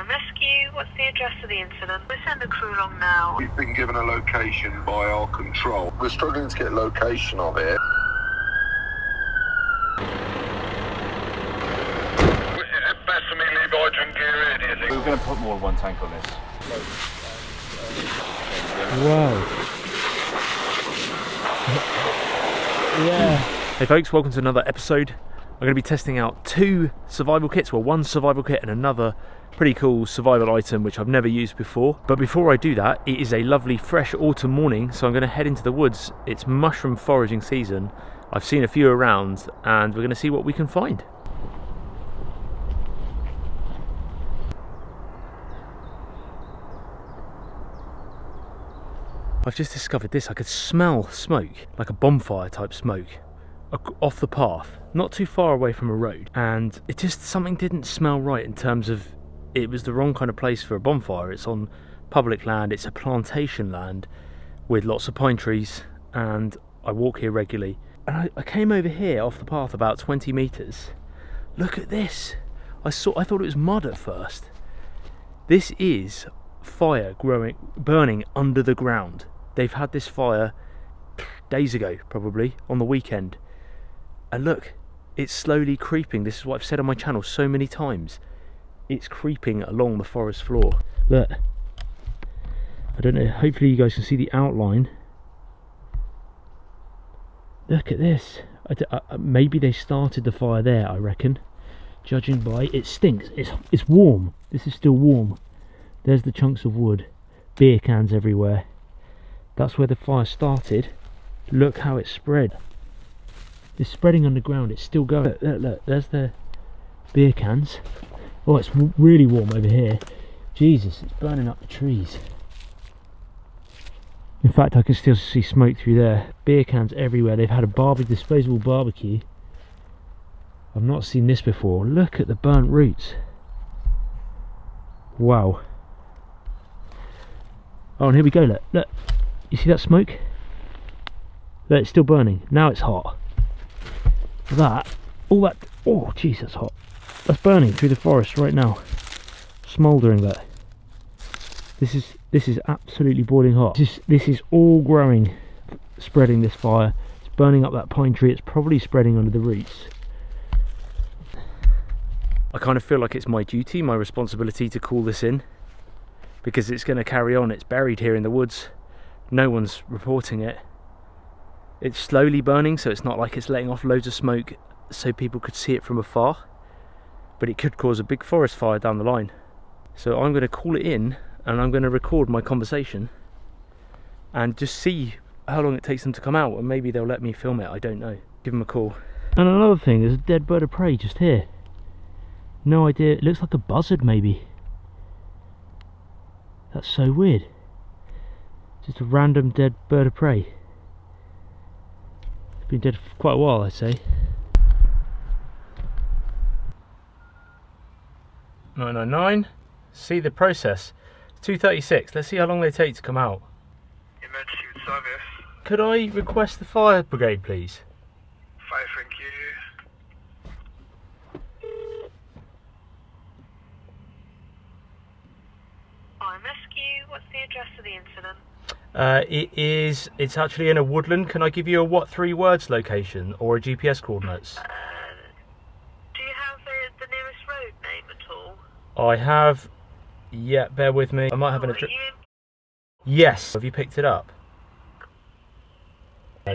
I'm Rescue. What's the address of the incident? We'll send a crew along now. We've been given a location by our control. We're struggling to get location of it. Best for me, leave hydrogen gear in, do you think? We're going to put more than one tank on this. Wow. Yeah. Hey folks, welcome to another episode. I'm going to be testing out two survival kits, well, one survival kit and another pretty cool survival item which I've never used before. But before I do that, it is a lovely fresh autumn morning, so I'm going to head into the woods. It's mushroom foraging season. I've seen a few around and we're going to see what we can find. I've just discovered this. I could smell smoke, like a bonfire type smoke, off the path, not too far away from a road, and it just, something didn't smell right in terms of, it was the wrong kind of place for a bonfire. It's on public land, it's a plantation land with lots of pine trees, and I walk here regularly. And I came over here off the path about 20 metres. Look at this. I thought it was mud at first. This is fire burning under the ground. They've had this fire days ago, probably on the weekend, and look, it's slowly creeping. This is what I've said on my channel so many times. It's creeping along the forest floor. Look, I don't know, hopefully you guys can see the outline. Look at this. Maybe they started the fire there, I reckon, judging by, it stinks. It's warm. This is still warm. There's the chunks of wood, beer cans everywhere. That's where the fire started. Look how it spread. It's spreading underground, it's still going. Look, there's the beer cans. Oh, it's really warm over here. Jesus, it's burning up the trees. In fact, I can still see smoke through there. Beer cans everywhere. They've had a disposable barbecue. I've not seen this before. Look at the burnt roots. Wow. Oh, and here we go, look. You see that smoke? Look, it's still burning. Now it's hot. Oh jeez, that's hot. That's burning through the forest right now. Smouldering that. This is absolutely boiling hot. This is all growing, spreading this fire. It's burning up that pine tree. It's probably spreading under the roots. I kind of feel like it's my duty, my responsibility to call this in, because it's going to carry on. It's buried here in the woods. No one's reporting it. It's slowly burning, so it's not like it's letting off loads of smoke so people could see it from afar, but it could cause a big forest fire down the line. So I'm going to call it in, and I'm going to record my conversation and just see how long it takes them to come out, and maybe they'll let me film it. I don't know. Give them a call. And another thing, there's a dead bird of prey just here. No idea. It looks like a buzzard, maybe. That's so weird. Just a random dead bird of prey. It's been dead for quite a while, I'd say. 999. See the process. 2:36. Let's see how long they take to come out. Emergency service. Could I request the fire brigade, please? Fire, thank you. I'm Rescue. What's the address of the incident? It's actually in a woodland. Can I give you a 3 words location or a GPS coordinates? Do you have the nearest road name at all? I have. Yeah, bear with me. I might have an address. Yes. Have you picked it up?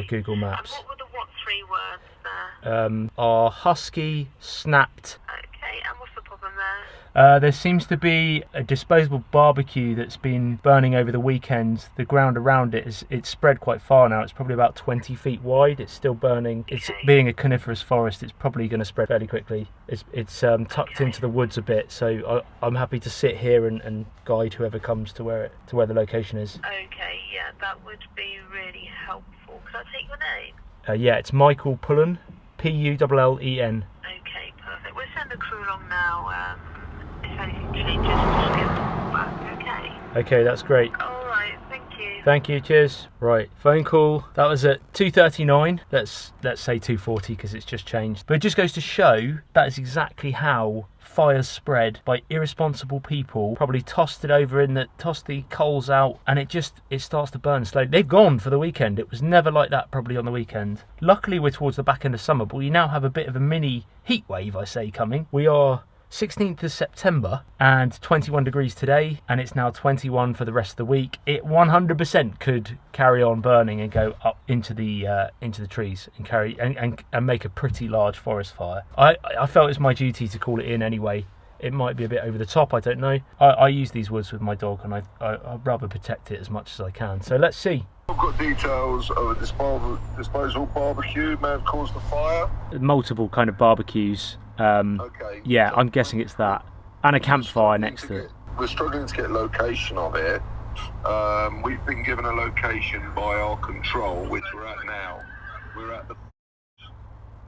Google Maps. And what were the 3 words there? Our husky snapped. Okay, and what's the problem there? There seems to be a disposable barbecue that's been burning over the weekend. The ground around it it's spread quite far now. It's probably about 20 feet wide. It's still burning. It's being a coniferous forest. It's probably going to spread fairly quickly. It's tucked into the woods a bit, so I'm happy to sit here and guide whoever comes to where the location is. Okay, yeah, that would be really helpful. Could I take your name? Yeah, it's Michael Pullen, Pullen. Okay, perfect. We'll send a crew along now. If anything changes, just give us a call back, okay? Okay, that's great. Alright, thank you. Thank you, cheers. Right, phone call. That was at 2:39. Let's say 2:40 because it's just changed. But it just goes to show that is exactly how fires spread by irresponsible people. Probably tossed the coals out, and it starts to burn slowly. They've gone for the weekend. It was never like that probably on the weekend. Luckily we're towards the back end of summer, but we now have a bit of a mini heat wave, I say, coming. We are 16th of September and 21 degrees today, and it's now 21 for the rest of the week. It 100% could carry on burning and go up into the trees and carry and make a pretty large forest fire. I felt it's my duty to call it in anyway. It might be a bit over the top, I don't know. I use these woods with my dog, and I'd rather protect it as much as I can. So let's see. I've got details of a disposal barbecue may have caused the fire. Multiple kind of barbecues. Okay. Yeah, I'm guessing it's that. And a campfire next to it. We're struggling to get location of it. We've been given a location by our control, which we're at now. We're at the...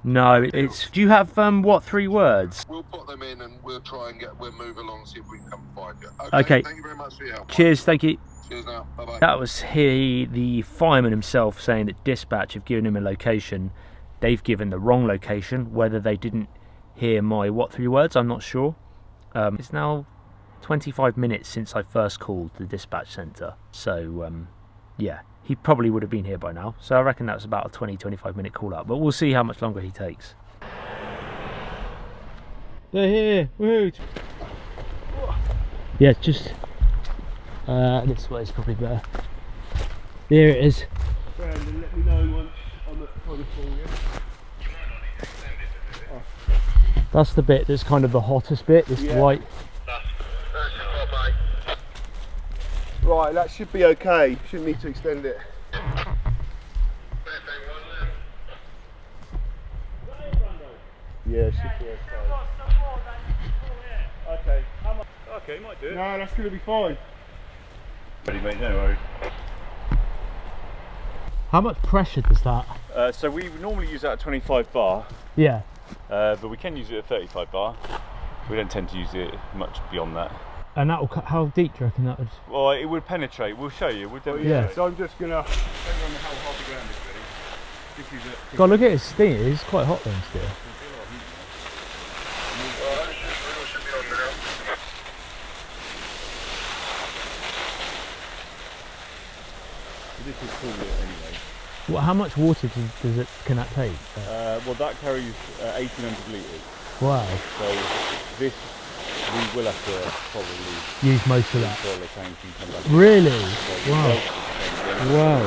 No, it's... Do you have, 3 words? We'll put them in and we'll try and we'll move along, see if we can come find you. Okay. Thank you very much for your help. Cheers, thank you. Cheers now. Bye-bye. That was the fireman himself saying that dispatch have given him a location. They've given the wrong location. Whether they didn't hear my 3 words, I'm not sure. It's now 25 minutes since I first called the dispatch centre. So, yeah, he probably would have been here by now. So I reckon that was about a 20-25 minute call up. But we'll see how much longer he takes. They're here. Woohoo! Yeah, just... this way is probably better. There it is. Brandon, let me know once I'm at kind of full, yeah? That's the bit that's kind of the hottest bit, this white. Right, that should be okay. Shouldn't need to extend it. Yeah, it should be okay. Okay, okay, might do it. No, that's going to be fine. Ready, mate, no worries. How much pressure does that? So we normally use that at 25 bar, Yeah. but we can use it at 35 bar. We don't tend to use it much beyond that. And that will cut, how deep do you reckon that would? Well, it would penetrate. We'll show you. We'll definitely Yeah. show you. So I'm just going to... Depending on how hot the ground is, really. This is it. God, look at his steam. It's quite hot then still. This is cool anyway. What? How much water can that take? Well, that carries 1,800 litres. Wow. So this, we will have to probably Use most of that. fill the tank and come back. Really? So Wow. Wow.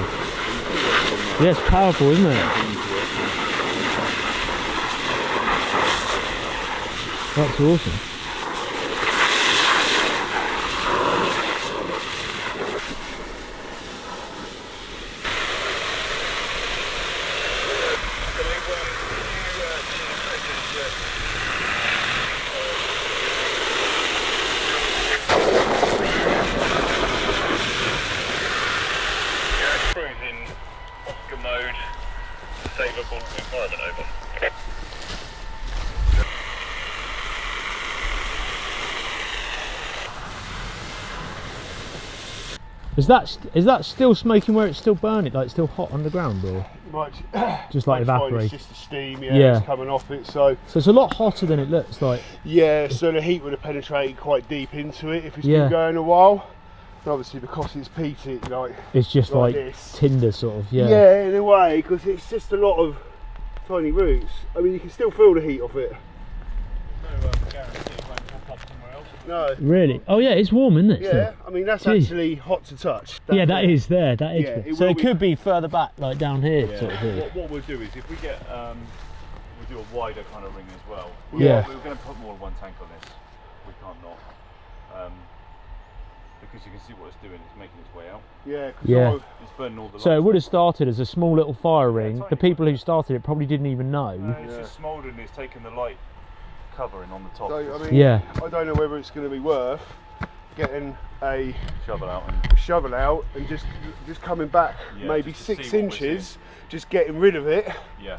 Yeah, it's powerful, isn't it? That's awesome. Cruising Oscar mode, savable environment over. Is that still smoking where it's still burning, like still hot underground, or Much, just like It's fine, evaporate? It's just the steam, yeah, Yeah. it's coming off it. So So it's a lot hotter than it looks like. yeah, so the heat would have penetrated quite deep into it if it's Yeah. been going a while. And obviously because it's peated, like It's just like this. tinder sort of. Yeah. Yeah, in a way, because it's just a lot of tiny roots. I mean, you can still feel the heat of it. No guarantee it won't pop up somewhere else. No. Really? Oh yeah, it's warm, isn't it? Yeah, I mean that's Gee. actually hot to touch. Yeah, that is there. That is. Yeah, there. it So will it be- could be further back, like down here, Yeah. sort of thing. What we'll do is if we get, we'll do a wider kind of ring as well. Yeah. We're going to put more than one tank on this. We can't not. Because you can see what it's doing. It's making its way out. Yeah, 'cause Yeah. It's burning all the So it lights. would have started as a small little fire ring. tiny The people who started it probably didn't even know. It's just smouldering. It's taking the light covering on the top. So, I mean, Yeah. I don't know whether it's going to be worth getting a shovel out and shovel out and just coming back Yeah, maybe just to 6 see what we're inches, just getting rid of it, yeah.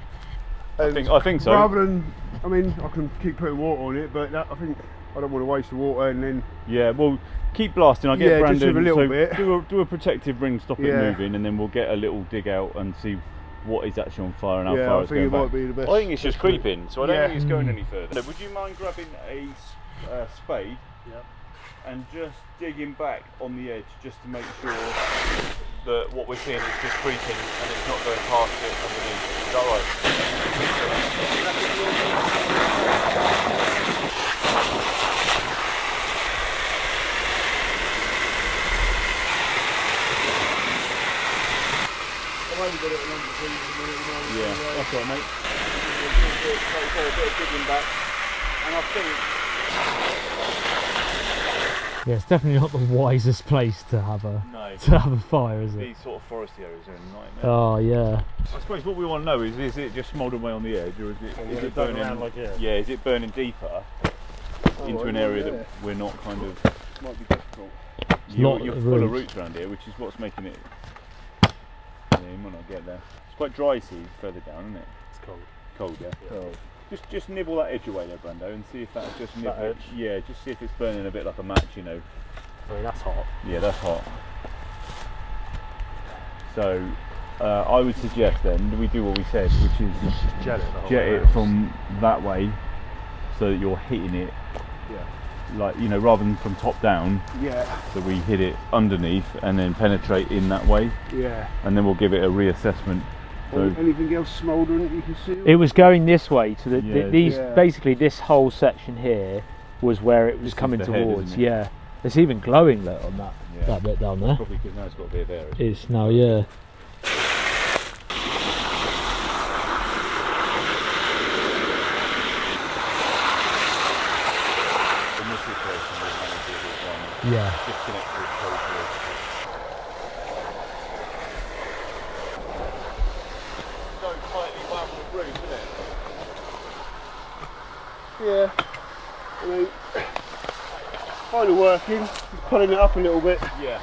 I think so. Rather than, I mean, I can keep putting water on it, but I think I don't want to waste the water and then. Yeah, well, keep blasting. I'll get Yeah, Brandon. just with a little bit. Do a protective ring, stop it moving, and then we'll get a little dig out and see what is actually on fire and how far it's going back. I think it might be the best. I think it's just creeping, so I don't think it's going any further. Mm. Would you mind grabbing a spade and just digging back on the edge just to make sure that what we're seeing is just creeping and it's not going past it underneath? Is that right? Yeah, that's right, mate. A bit of digging back, and I think. Yeah, it's definitely not the wisest place to have a fire, is it? These sort of forest areas are a nightmare. Oh yeah. I suppose what we want to know is it just smouldering away on the edge, or is it burning? Is it burning deeper into an area that we're not kind of? Might be difficult. You're full of roots around here, which is what's making it. Yeah, you might not get there. It's quite dry seed further down, isn't it? It's cold. Cold, yeah. Cold. Just nibble that edge away there, Brando, and see if that's just nibble. Yeah, just see if it's burning a bit like a match, you know. I mean, that's hot. Yeah, that's hot. So, I would suggest then we do what we said, which is Just jet it the whole jet way it around. from that way, so that you're hitting it. Like, you know, rather than from top down. Yeah. So we hit it underneath and then penetrate in that way. Yeah. And then we'll give it a reassessment. So Anything else smouldering that you can see? It was going this way to these. Yeah. Basically, this whole section here was where it was This is coming the head, towards. isn't it? Yeah, it's even glowing look on that Yeah. that bit down there. probably because now it's got a bit of air. It's now, yeah. In this situation, we'll manage it with Yeah. disconnect with cold water. So tightly wound with roof, isn't it? Yeah. I mean, kind of working. Just pulling it up a little bit. Yeah.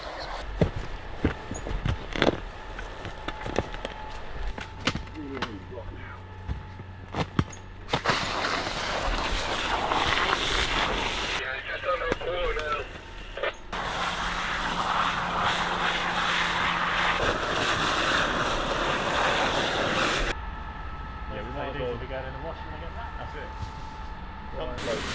That's it.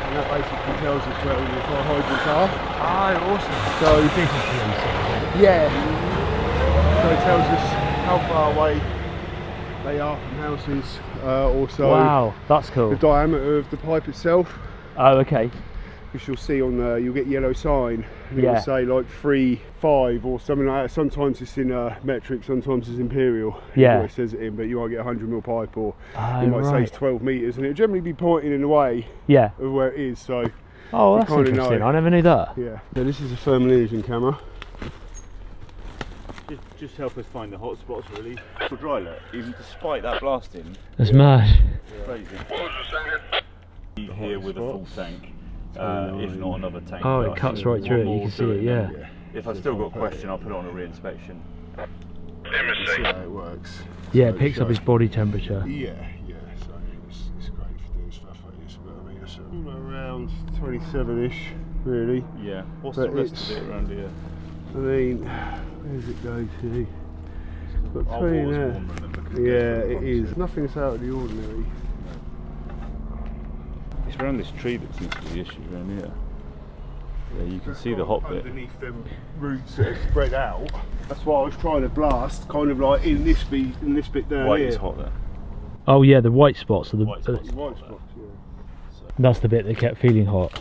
And that basically tells us where all the fire hydrants are. Oh, awesome. So, So, yeah. So it tells us how far away they are from houses. Also, wow, that's the cool. diameter of the pipe itself. Oh, okay. Which you'll see on the, you'll get yellow sign. And it Yeah. will say like 3, 5 or something like that. Sometimes it's in metric, sometimes it's imperial. Yeah. What it says it in, but you might get 100mm pipe, or Oh, you might say right. it's 12 metres, and it'll generally be pointing in the way Yeah. of where it is. So Oh, that's kinda interesting. know. I never knew that. yeah. So this is a thermal imaging camera. Just help us find the hot spots, really. For dry look, even despite that blasting, That's mad. crazy. Here with a full tank, if not another tank. Oh, but it cuts one right through it. You more can to see it. Yeah. If I've still got a question, I'll put it on a re-inspection. See how it works. Yeah, So it picks up his body temperature. Yeah, yeah. So it's great for doing stuff like this. But I mean, it's all around 27ish, really. Yeah. What's But the rest it's- of it around here? I mean, where does it go to? It's got Our between water's there. warmer than because Yeah, goes through it the is. pumps. Nothing's out of the ordinary. It's around this tree that seems to be the issue around here. Yeah, you can see the hot bit. Underneath them roots that are spread out. That's why I was trying to blast, kind of like in this bit down White here. is hot there. Oh yeah, the white spots are the. White spots. The white spots, yeah. That's the bit that kept feeling hot.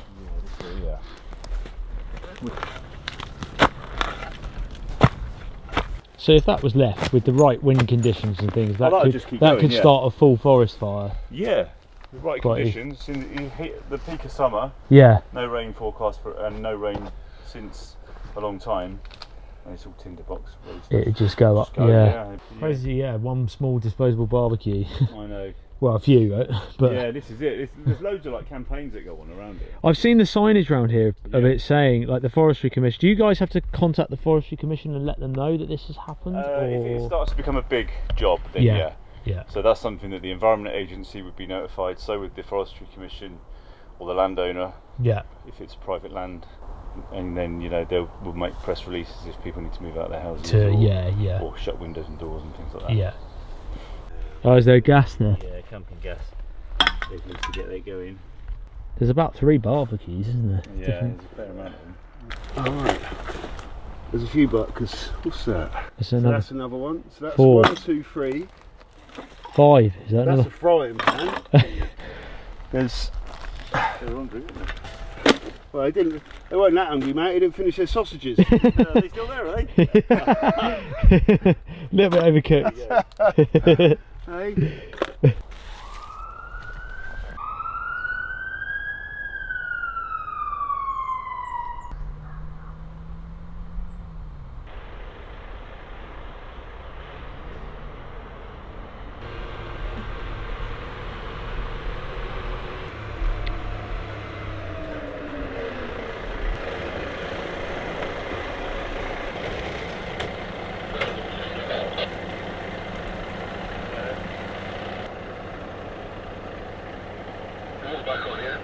Yeah. So if that was left with the right wind conditions and things, that that'll could just keep that going, could yeah. start a full forest fire. Yeah. The right Quite conditions. You hit the peak of summer. Yeah. No rain forecast for, and no rain since a long time, and it's all tinderbox. It'd just go up. Go, Yeah. yeah. Crazy, yeah. One small disposable barbecue. I know. Well, a few, right? But Yeah, this is it. There's loads of like campaigns that go on around it. I've seen the signage around here of Yeah. it saying, like, the Forestry Commission. Do you guys have to contact the Forestry Commission and let them know that this has happened? If it starts to become a big job, then Yeah. yeah. Yeah. So that's something that the Environment Agency would be notified. So would the Forestry Commission or the landowner, Yeah. if it's private land, and then we'll make press releases if people need to move out of their houses. Yeah. Or shut windows and doors and things like that. Yeah. Oh, is there gas there? Yeah, camping gas. They need to get that going. There's about 3 barbecues, isn't there? Yeah, Different- there's a fair amount of them. Alright. There's a few because what's that? There's So another that's another one. So that's 4. 1, 2, 3. 5. Is that That's another? a frying pan. There's They're hungry, aren't they? well, they weren't that hungry, mate. They didn't finish their sausages. Are they still there, are they? Little bit overcooked. Hey. Back on here.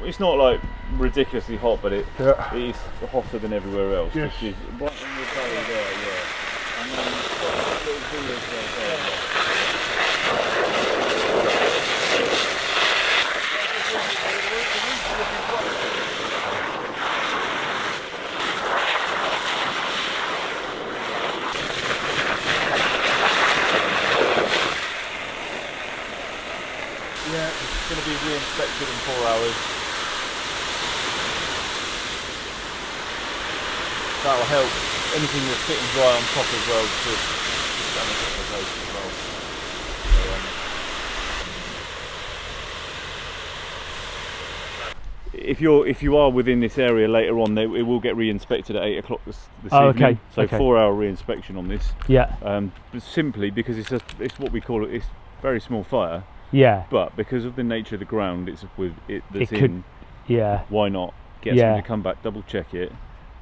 It's not like ridiculously hot, but it Yeah. is hotter than everywhere else. Yes. Which is right on your belly there, yeah. And then little coolers right there. Yeah, it's going to be re-inspected in 4 hours. That will help anything that's sitting dry on top as well to damage the base as well. So, if you are within this area later on, it will get re-inspected at 8 o'clock this Oh, evening. okay, So okay. 4 hour re-inspection on this. Yeah. But simply because it's what we call it's very small fire. Yeah. But because of the nature of the ground that's It could- Yeah. why not get Yeah. someone to come back, double check it,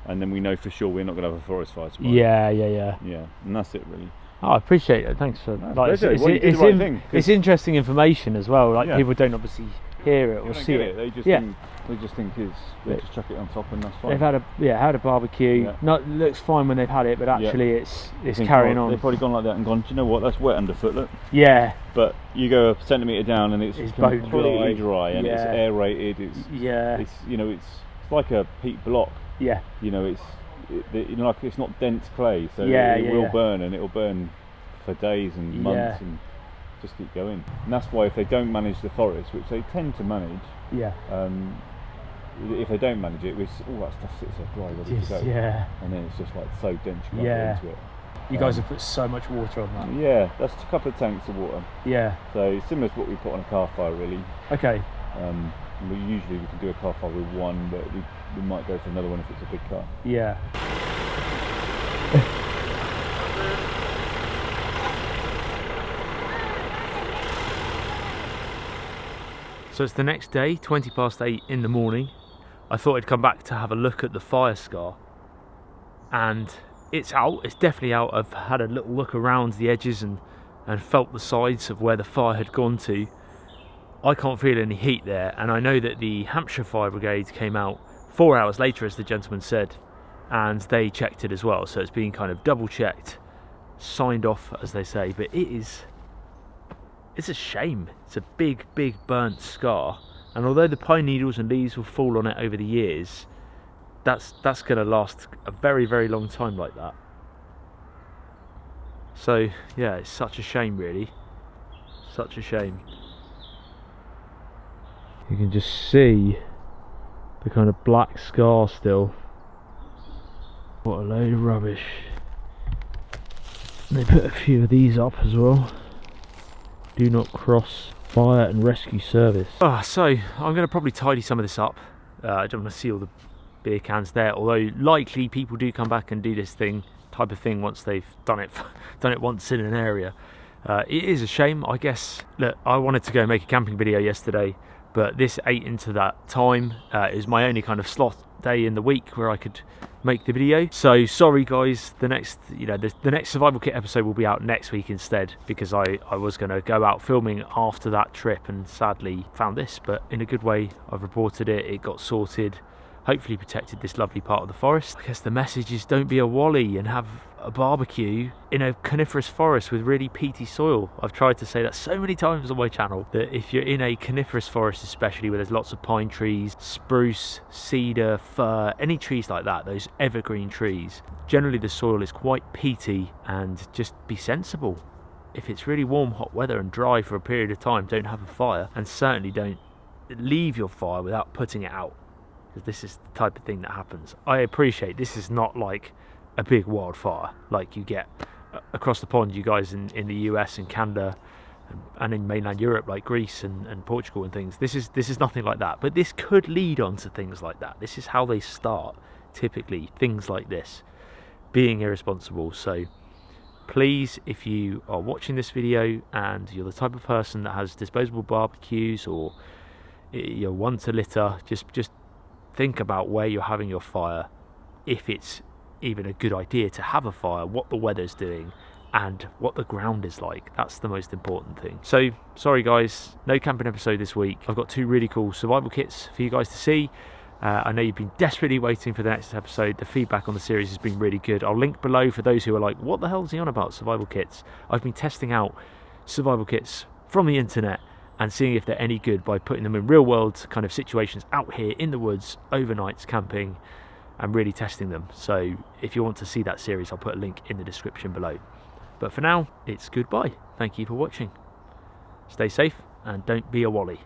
and then we know for sure we're not going to have a forest fire tomorrow. Yeah. Yeah, and that's it really. Oh, I appreciate it. Thanks for pleasure. Well, you did the right thing, 'cause- it's interesting information as well. Like Yeah. people don't obviously hear it or They don't see get it. They just Yeah. think they just chuck it on top and that's fine. They've had a barbecue. Yeah. Not looks fine when they've had it, but actually it's Think, carrying oh, on. They've probably gone like that and gone, do you know what, that's wet underfoot, look. Yeah. But you go a centimetre down and it's bone completely dry and it's Yeah. aerated, Yeah. it's like a peat block. Yeah. It's not dense clay, so Yeah, it yeah, will yeah. burn, and it'll burn for days and months Yeah. and just keep going. And that's why if they don't manage the forest, which they tend to manage, Yeah. if they don't manage it, all that stuff sits there dry, ready to go. Yeah. And then it's just like so dense you can't Yeah. get into it. You guys have put so much water on that. Yeah, that's a couple of tanks of water. Yeah. So it's similar to what we put on a car fire, really. Okay. We can do a car fire with one, but we might go for another one if it's a big car. Yeah. So it's the next day, 8:20 in the morning. I thought I'd come back to have a look at the fire scar, and it's out. It's definitely out. I've had a little look around the edges and felt the sides of where the fire had gone to. I can't feel any heat there, and I know that the Hampshire Fire Brigade came out 4 hours later, as the gentleman said, and they checked it as well. So it's been kind of double checked, signed off, as they say. But it is it's a shame. It's a big burnt scar, and although the pine needles and leaves will fall on it over the years, that's going to last a very long time like that. So yeah, it's such a shame, really. Such a shame. You can just see the kind of black scar still. What a load of rubbish. And they put a few of these up as well. Do not cross fire and rescue service. So I'm going to probably tidy some of this up. I don't want to see all the beer cans there, although likely people do come back and do this type of thing once they've done it once in an area. It is a shame, I guess. Look, I wanted to go and make a camping video yesterday, but this ate into that time. It was my only kind of slot day in the week where I could make the video. So sorry guys, the next survival kit episode will be out next week instead, because I was going to go out filming after that trip and sadly found this, but in a good way. I've reported it, it got sorted, hopefully protected this lovely part of the forest. I guess the message is don't be a wally and have a barbecue in a coniferous forest with really peaty soil. I've tried to say that so many times on my channel, that if you're in a coniferous forest, especially where there's lots of pine trees, spruce, cedar, fir, any trees like that, those evergreen trees, generally the soil is quite peaty, and just be sensible. If it's really warm, hot weather and dry for a period of time, don't have a fire, and certainly don't leave your fire without putting it out, because this is the type of thing that happens. I appreciate this is not like a big wildfire like you get across the pond, you guys in the US and Canada and in mainland Europe, like Greece and Portugal and things. This is nothing like that, but this could lead on to things like that. This is how they start, typically, things like this, being irresponsible. So please, if you are watching this video and you're the type of person that has disposable barbecues, or you're one to litter, just think about where you're having your fire, if it's even a good idea to have a fire, what the weather's doing, and what the ground is like. That's the most important thing. So sorry guys, no camping episode this week. I've got 2 really cool survival kits for you guys to see. I know you've been desperately waiting for the next episode. The feedback on the series has been really good. I'll link below for those who are like, what the hell is he on about, survival kits? I've been testing out survival kits from the internet and seeing if they're any good by putting them in real world kind of situations out here in the woods, overnights camping, and really testing them. So if you want to see that series, I'll put a link in the description below. But for now, it's goodbye. Thank you for watching. Stay safe and don't be a wally.